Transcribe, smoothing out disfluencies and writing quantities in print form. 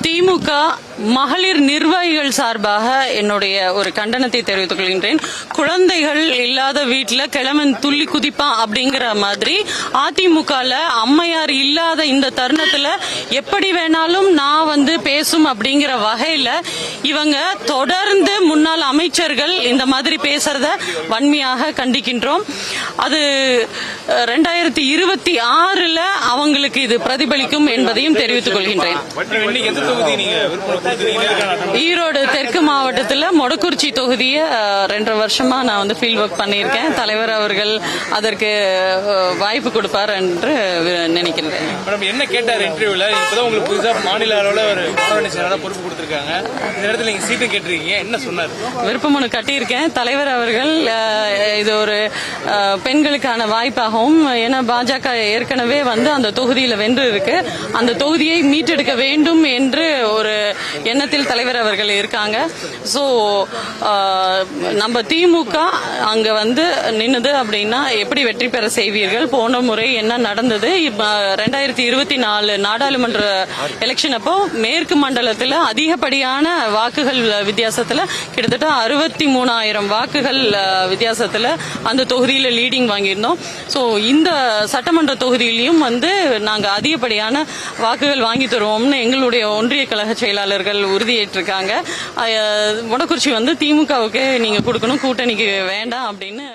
திமுக மகளிர் நிர்வாகிகள் சார்பாக என்னுடைய ஒரு கண்டனத்தை தெரிவித்துக் கொள்கின்றேன். குழந்தைகள் இல்லாத வீட்டுல கிழவன் துள்ளி குதிப்பான் அப்படிங்கிற மாதிரி அதிமுகல அம்மையார் இல்லாத இந்த தருணத்துல எப்படி வேணாலும் நான் பேசும் அப்படிங்கிற வகையில இவங்க தொடர்ந்து முன்னாள் அமைச்சர்கள் இந்த மாதிரி பேசுறத வன்மையாக கண்டிக்கின்றோம். அது 2026 அவங்களுக்கு இது பிரதிபலிக்கும் என்பதையும் தெரிவித்துக் கொள்கின்றேன். ஈரோடு தெற்கு மாவட்டத்தில் மொடக்குறிச்சி தொகுதியை 2.5 வருஷமா நான் ஃபீல்ட் ஒர்க் பண்ணியிருக்கேன். தலைவர் அவர்கள் அதற்கு வாய்ப்பு கொடுப்பார் என்று நினைக்கிறேன். என்ன கேட்டார் இன்டர்வியூல? இப்பதான் உங்களுக்கு புதுசா மாநில அளவில் ஒரு பொறுப்பு கொடுத்திருக்காங்க. இந்த இடத்துல நீங்க சீட்டு கேட்டிருக்கீங்க, என்ன சொன்னார்? விருப்பமனு கட்டியிருக்கேன். தலைவர் அவர்கள் இது ஒரு பெண்களுக்கான வாய்ப்பாகவும், ஏன்னா பாஜக ஏற்கனவே அந்த தொகுதியில் வென்று இருக்கு, அந்த தொகுதியை மீட்டெடுக்க வேண்டும் என்று ஒரு எண்ணத்தில் தலைவர் அவர்கள் இருக்காங்க. சோ நம்ம திமுக அங்க நின்னுது அப்படின்னா எப்படி வெற்றி பெற செய்வீர்கள்? போன முறை என்ன நடந்தது? 2024 நாடாளுமன்ற எலெக்ஷன் அப்போ மேற்கு மண்டலத்தில் அதிகப்படியான வாக்குகள் வித்தியாசத்துல கிட்டத்தட்ட 63,000 வாக்குகள் வித்தியாசத்துல அந்த தொகுதியில லீடிங் வாங்கியிருந்தோம். சோ இந்த சட்டமன்ற தொகுதியிலையும் நாங்க அதிகப்படியான வாக்குகள் வாங்கி தருவோம்னு எங்களுடைய ஒன்றிய கழக செயலாளர்கள் உறுதியேற்றிருக்காங்க. மொடக்குறிச்சி திமுகவுக்கு நீங்க கொடுக்கணும், கூட்டணிக்கு வேண்டாம் அப்படின்னு